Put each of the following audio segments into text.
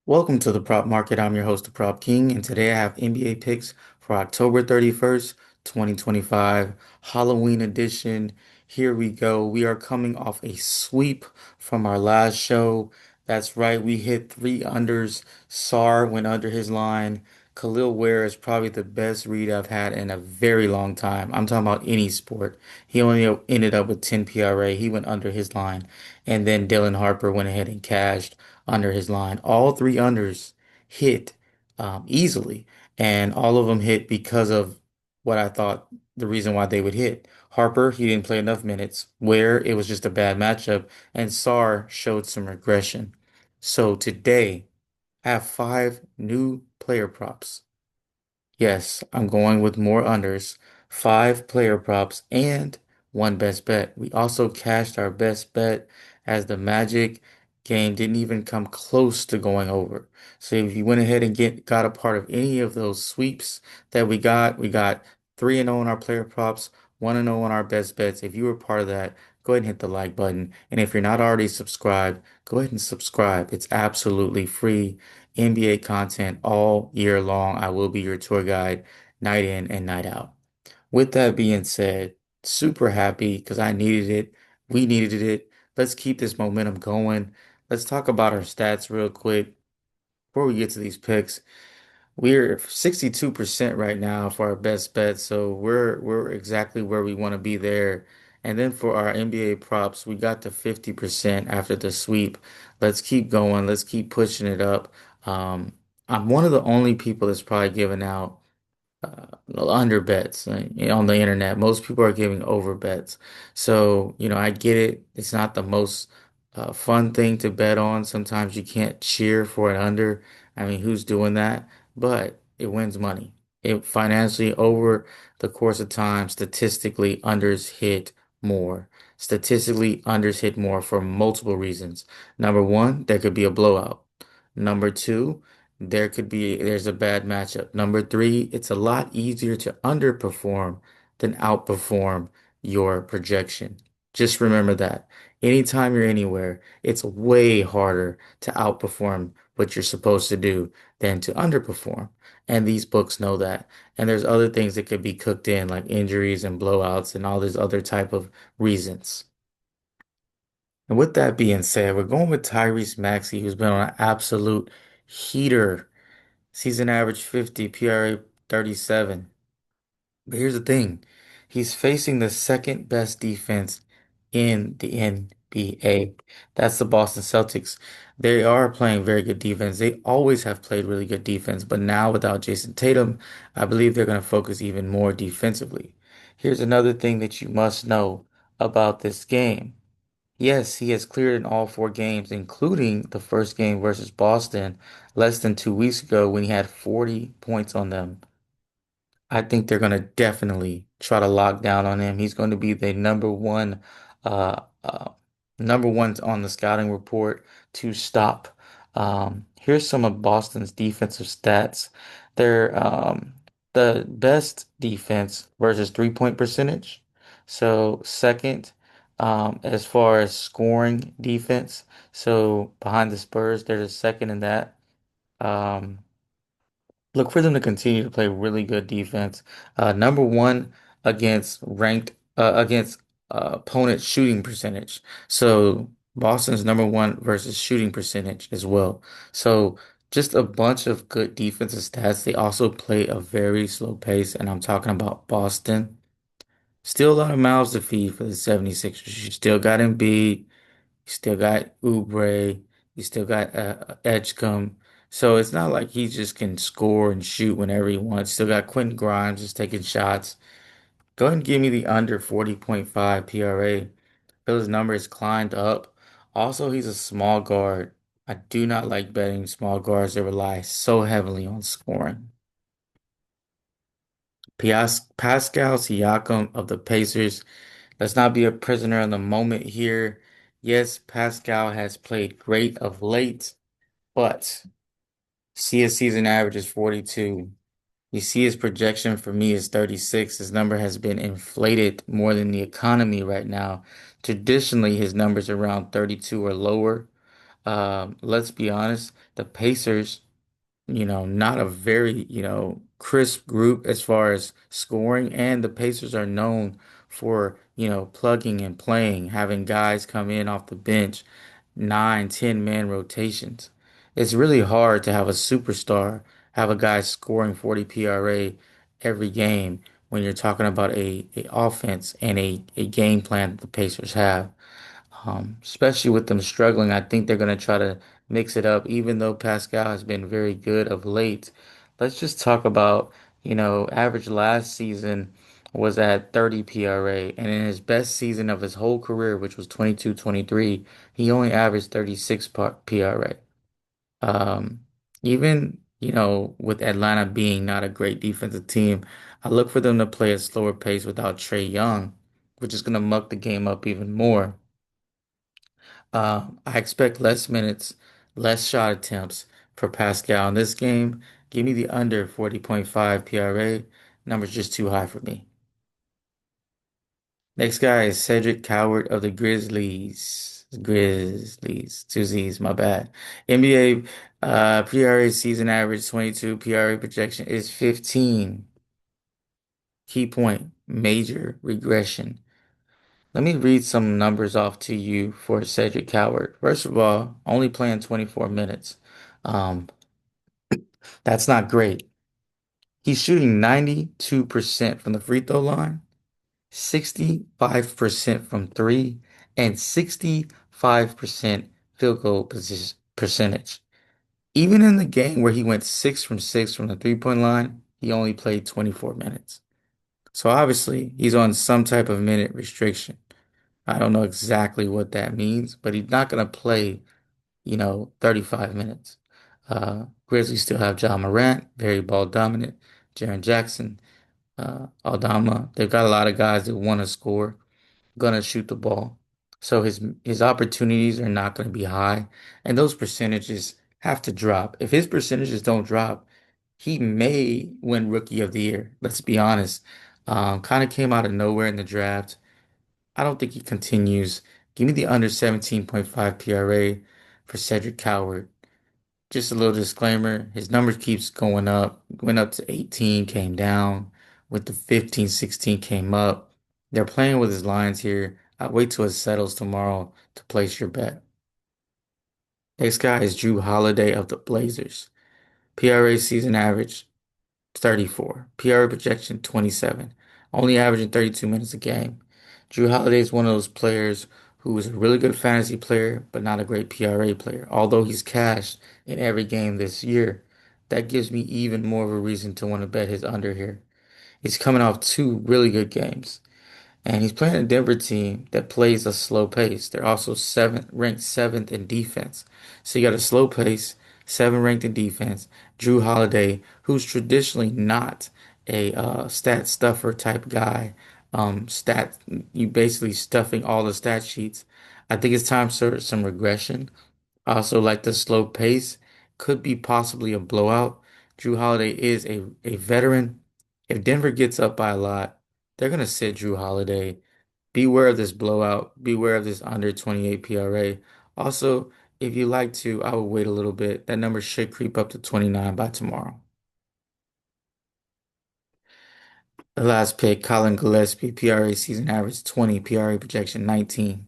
Welcome to the Prop Market. I'm your host, the Prop King, and today I have NBA picks for October 31st, 2025, Halloween edition. Here we go. We are coming off a sweep from our last show. That's right, we hit three unders. Sar went under his line. Khalil Ware is probably the best read I've had in a very long time. I'm talking about any sport. He only ended up with 10 PRA. He went under his line. And then Dylan Harper went ahead and cashed under his line. All three unders hit easily, and all of them hit because of what I thought the reason why they would hit. Harper, he didn't play enough minutes, where it was just a bad matchup, and Sar showed some regression. So today, I have five new player props. Yes, I'm going with more unders, five player props, and one best bet. We also cashed our best bet as the Magic game didn't even come close to going over. So if you went ahead and got a part of any of those sweeps that we got 3-0 on our player props, 1-0 on our best bets. If you were part of that, go ahead and hit the like button. And if you're not already subscribed, go ahead and subscribe. It's absolutely free. NBA content all year long. I will be your tour guide night in and night out. With that being said, super happy because I needed it. We needed it. Let's keep this momentum going. Let's talk about our stats real quick before we get to these picks. We're 62% right now for our best bet, so we're exactly where we want to be there. And then for our NBA props, we got to 50% after the sweep. Let's keep going. Let's keep pushing it up. Um, I'm one of the only people that's probably giving out under bets on the internet. Most people are giving over bets. So, I get it. It's not the most fun thing to bet on. Sometimes you can't cheer for an under. I mean, who's doing that? But it wins money. It financially over the course of time, statistically, unders hit more. Statistically, unders hit more for multiple reasons. Number one, there could be a blowout. Number two, there's a bad matchup. Number three, it's a lot easier to underperform than outperform your projection. Just remember that. Anytime you're anywhere, it's way harder to outperform what you're supposed to do than to underperform. And these books know that. And there's other things that could be cooked in, like injuries and blowouts and all these other type of reasons. And with that being said, we're going with Tyrese Maxey, who's been on an absolute heater. Season average 50, PRA 37. But here's the thing. He's facing the second best defense in the NBA. That's the Boston Celtics. They are playing very good defense. They always have played really good defense, but now without Jason Tatum, I believe they're going to focus even more defensively. Here's another thing that you must know about this game. Yes, he has cleared in all four games, including the first game versus Boston less than 2 weeks ago when he had 40 points on them. I think they're going to definitely try to lock down on him. He's going to be the uh, uh, number one on the scouting report to stop. Here's some of Boston's defensive stats. They're the best defense versus 3-point percentage. So second, as far as scoring defense. So behind the Spurs, they're the second in that. Um, Look for them to continue to play really good defense. Number one against opponent shooting percentage. So Boston's number one versus shooting percentage as well. So just a bunch of good defensive stats. They also play a very slow pace, and I'm talking about Boston. Still a lot of mouths to feed for the 76ers. You still got Embiid. You still got Oubre. You still got Edgecombe. So it's not like he just can score and shoot whenever he wants. Still got Quentin Grimes just taking shots. Go ahead and give me the under 40.5 PRA. Those numbers climbed up. Also, he's a small guard. I do not like betting small guards that rely so heavily on scoring. Pascal Siakam of the Pacers. Let's not be a prisoner in the moment here. Yes, Pascal has played great of late, but see his season average is 42. You see his projection for me is 36. His number has been inflated more than the economy right now. Traditionally, his numbers around 32 or lower. Let's be honest, the Pacers, not a very, crisp group as far as scoring, and the Pacers are known for, plugging and playing, having guys come in off the bench, 9, 10 man rotations. It's really hard to have a superstar, have a guy scoring 40 PRA every game when you're talking about a offense and a game plan that the Pacers have. Especially with them struggling, I think they're going to try to mix it up, even though Pascal has been very good of late. Let's just talk about, average last season was at 30 PRA, and in his best season of his whole career, which was 22-23, he only averaged 36 PRA. Um, Even, with Atlanta being not a great defensive team, I look for them to play a slower pace without Trae Young, which is going to muck the game up even more. I expect less minutes, less shot attempts for Pascal in this game. Give me the under 40.5 PRA. Number's just too high for me. Next guy is Cedrick Coward of the Grizzlies. Grizzlies. Two Z's, my bad. NBA PRA season average 22, PRA projection is 15. Key point, major regression. Let me read some numbers off to you for Cedric Coward. First of all, only playing 24 minutes. Um, that's not great. He's shooting 92% from the free throw line, 65% from three, and 65% field goal percentage. Even in the game where he went 6 from 6 from the three-point line, he only played 24 minutes. So obviously, he's on some type of minute restriction. I don't know exactly what that means, but he's not going to play, 35 minutes. Grizzlies still have John Morant, very ball dominant, Jaren Jackson, Aldama. They've got a lot of guys that want to score, gonna shoot the ball. So his opportunities are not going to be high, and those percentages have to drop. If his percentages don't drop, he may win Rookie of the Year. Let's be honest. Kind of came out of nowhere in the draft. I don't think he continues. Give me the under 17.5 PRA for Cedric Coward. Just a little disclaimer, his numbers keeps going up. Went up to 18, came down. Went to 15, 16, came up. They're playing with his lines here. I'll wait till it settles tomorrow to place your bet. Next guy is Jrue Holiday of the Blazers. PRA season average 34. PRA projection 27. Only averaging 32 minutes a game. Jrue Holiday is one of those players who is a really good fantasy player, but not a great PRA player. Although he's cashed in every game this year, that gives me even more of a reason to want to bet his under here. He's coming off two really good games. And he's playing a Denver team that plays a slow pace. They're also ranked seventh in defense. So you got a slow pace, seven ranked in defense. Jrue Holiday, who's traditionally not a stat stuffer type guy. Stat, you basically stuffing all the stat sheets. I think it's time for some regression. I also like the slow pace. Could be possibly a blowout. Jrue Holiday is a veteran. If Denver gets up by a lot, they're going to sit Jrue Holiday. Beware of this blowout. Beware of this under 28 PRA. Also, if you like to, I would wait a little bit. That number should creep up to 29 by tomorrow. The last pick, Collin Gillespie, PRA season average 20, PRA projection 19.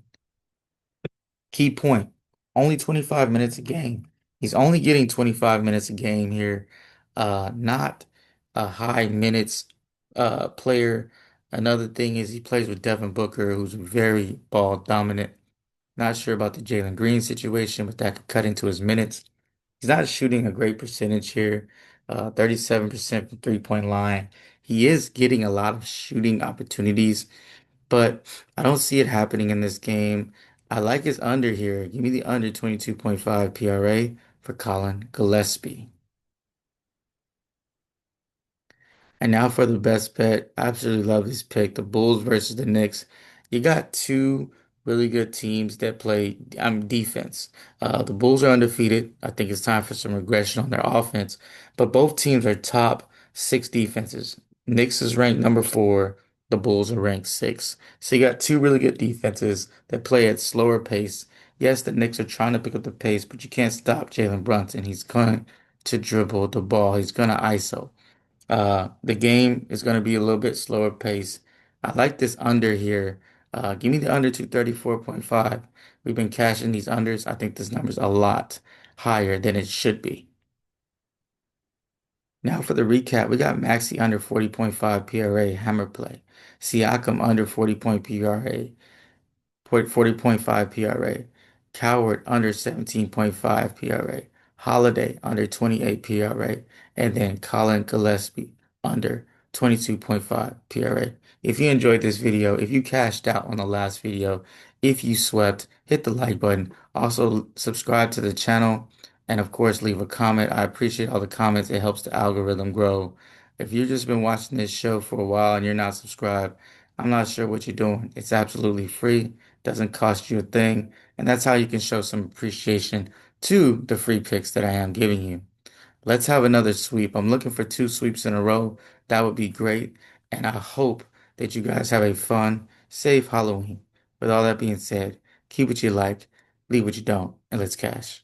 Key point, only 25 minutes a game. He's only getting 25 minutes a game here. Not a high minutes player. Another thing is he plays with Devin Booker, who's very ball dominant. Not sure about the Jalen Green situation, but that could cut into his minutes. He's not shooting a great percentage here, 37% from three-point line. He is getting a lot of shooting opportunities, but I don't see it happening in this game. I like his under here. Give me the under 22.5 PRA for Collin Gillespie. And now for the best bet. I absolutely love this pick. The Bulls versus the Knicks. You got two really good teams that play defense. The Bulls are undefeated. I think it's time for some regression on their offense. But both teams are top six defenses. Knicks is ranked number four. The Bulls are ranked six. So you got two really good defenses that play at slower pace. Yes, the Knicks are trying to pick up the pace, but you can't stop Jalen Brunson. He's going to dribble the ball. He's going to ISO. The game is going to be a little bit slower pace. I like this under here. Give me the under 234.5. We've been cashing these unders. I think this number's a lot higher than it should be. Now for the recap, we got Maxey under 40.5 PRA hammer play. Siakam under 40 point PRA. 40.5 PRA. Coward under 17.5 PRA. Holiday under 28 PRA. And then Collin Gillespie under 22.5 PRA. If you enjoyed this video, if you cashed out on the last video, if you swept, hit the like button. Also, subscribe to the channel. And of course, leave a comment. I appreciate all the comments. It helps the algorithm grow. If you've just been watching this show for a while and you're not subscribed, I'm not sure what you're doing. It's absolutely free, doesn't cost you a thing, and that's how you can show some appreciation to the free picks that I am giving you. Let's have another sweep. I'm looking for two sweeps in a row. That would be great, and I hope that you guys have a fun, safe Halloween. With all that being said, keep what you like, leave what you don't, and let's cash.